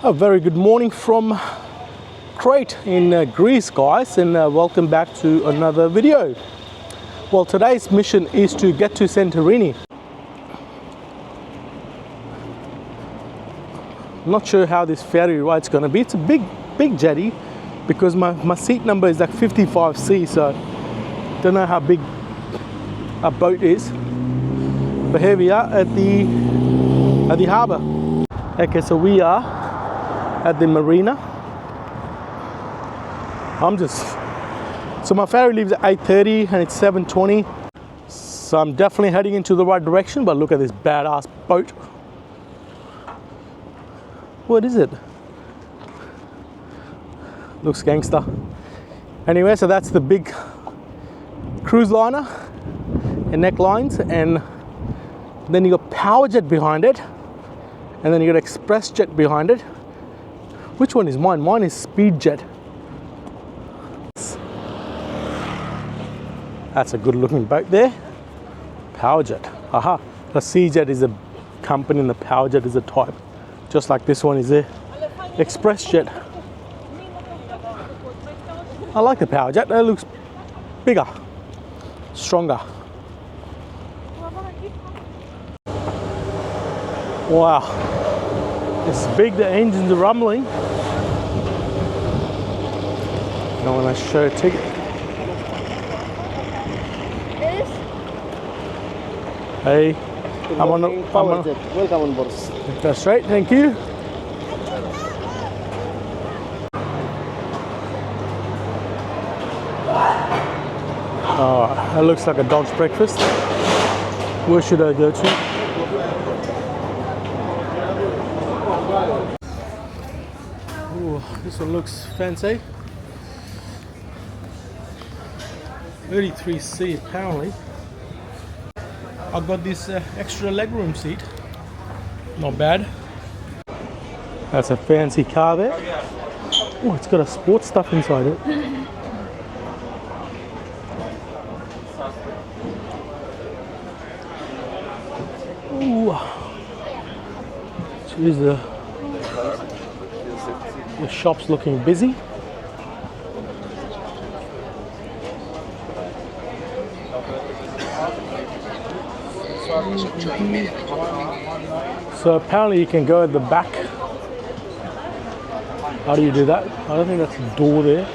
A very good morning from Crete in Greece, guys, and welcome back to another video. Well, today's mission is to get to Santorini. I'm not sure how this ferry ride's going to be. It's a big jetty because my seat number is like 55C, so don't know how big a boat is. But here we are at the harbour. Okay, so we are at the Marina. So my ferry leaves at 8:30 and it's 7:20. So I'm definitely heading into the right direction, but look at this badass boat. What is it? Looks gangster. Anyway, so that's the big cruise liner and necklines, and then you got power jet behind it, and then you got express jet behind it. Which one is mine? Mine is speed jet. That's a good looking boat there. Power jet. Aha. The sea jet is a company and the power jet is a type. Just like this one is a express jet. I like the power jet. It looks bigger, stronger. Wow. It's big, the engines are rumbling. Now when I show a ticket. Hey, I'm on. Welcome on board. That's right, thank you. Oh, that looks like a dog's breakfast. Where should I go to? Ooh, this one looks fancy. 33C apparently. I've got this extra legroom seat. Not bad. That's a fancy car there. Oh, it's got a sports stuff inside it. Ooh. Jeez, the shop's looking busy. So apparently you can go at the back. How do you do that? I don't think that's a door there.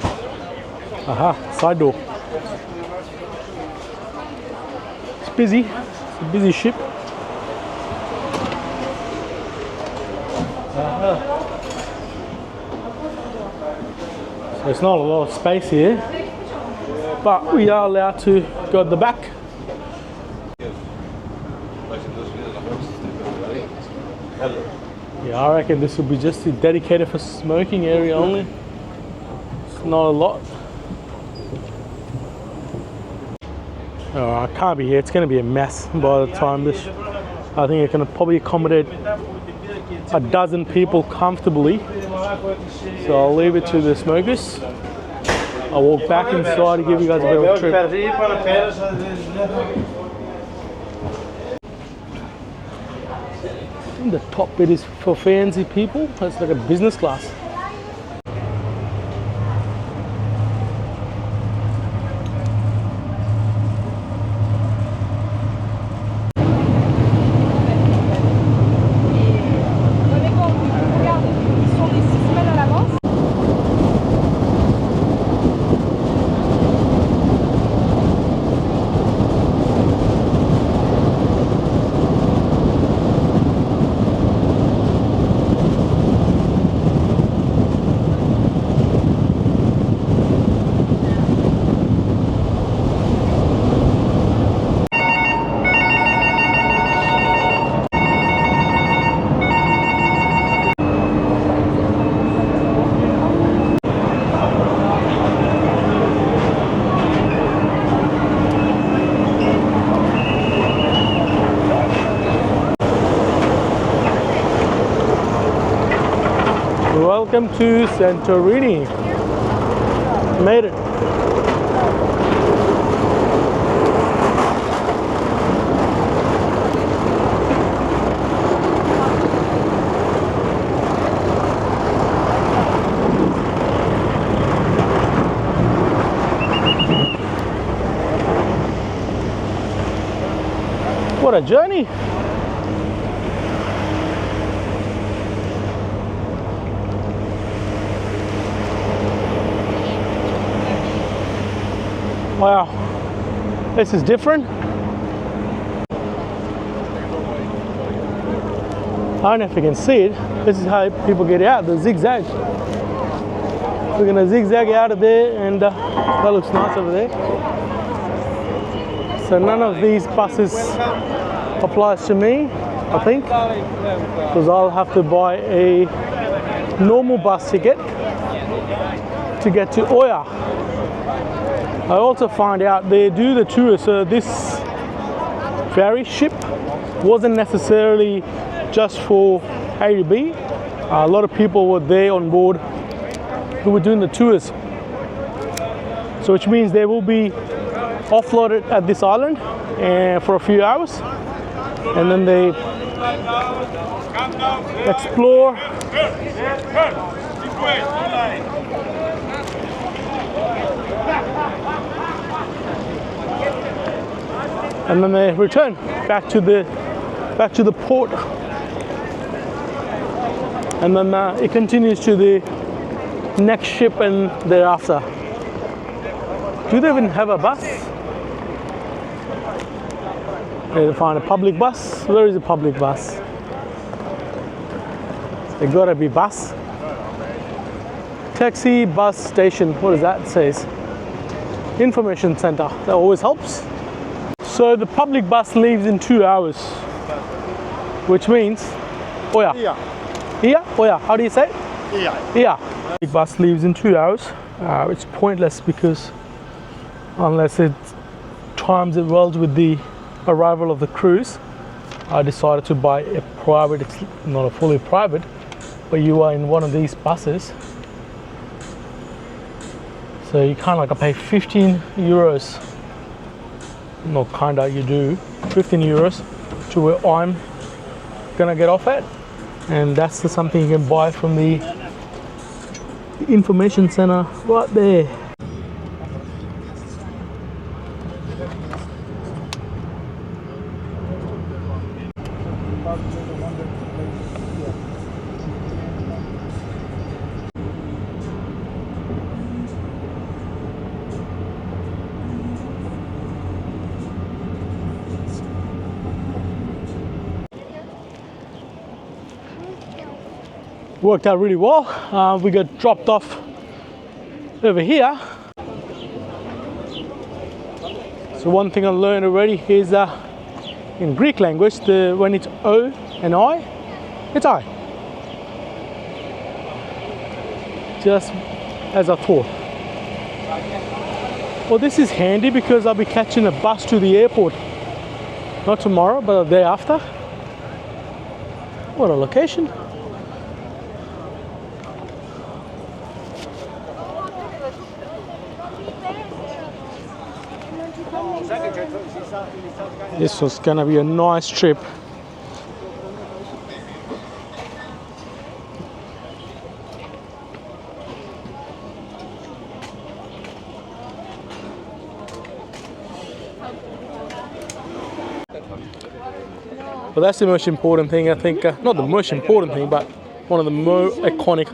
Aha, side door. It's busy. It's a busy ship. So it's not a lot of space here, but we are allowed to go at the back. Yeah, I reckon this will be just dedicated for smoking area only. It's not a lot. Oh, I can't be here. It's going to be a mess by the time this. I think it can probably accommodate a dozen people comfortably. So I'll leave it to the smokers. I'll walk back inside to give you guys a bit of a trip. The top bit is for fancy people. That's like a business class. Welcome to Santorini. Made it. What a journey! Wow, this is different. I don't know if you can see it. This is how people get out, the zigzag. We're gonna zigzag out of there, and that looks nice over there. So none of these buses applies to me, I think, because I'll have to buy a normal bus ticket to get to Oya. I also find out they do the tours, so this ferry ship wasn't necessarily just for A to B. A lot of people were there on board who were doing the tours. So which means they will be offloaded at this island for a few hours, and then they explore and then they return back to the port, and then it continues to the next ship and thereafter. Do they even have a bus? They find a public bus. Where is a public bus? They gotta be bus. Taxi, bus station. What does that say? Information center. That always helps. So the public bus leaves in 2 hours, which means Oya. Iya? Oya. How do you say it? Iya. The bus leaves in 2 hours. It's pointless because unless it times it well with the arrival of the cruise, I decided to buy a private, it's not a fully private, but you are in one of these buses. So you kind of like pay 15 euros. No, kinda, you do 15 euros to where I'm gonna get off at, and that's something you can buy from the information center right there. Worked out really well. We got dropped off over here. So one thing I learned already is in Greek language, when it's O and I, it's I. Just as I thought. Well, this is handy because I'll be catching a bus to the airport. Not tomorrow, but the day after. What a location. This was gonna be a nice trip. Well, that's the most important thing, I think. Not the most important thing, but one of the more iconic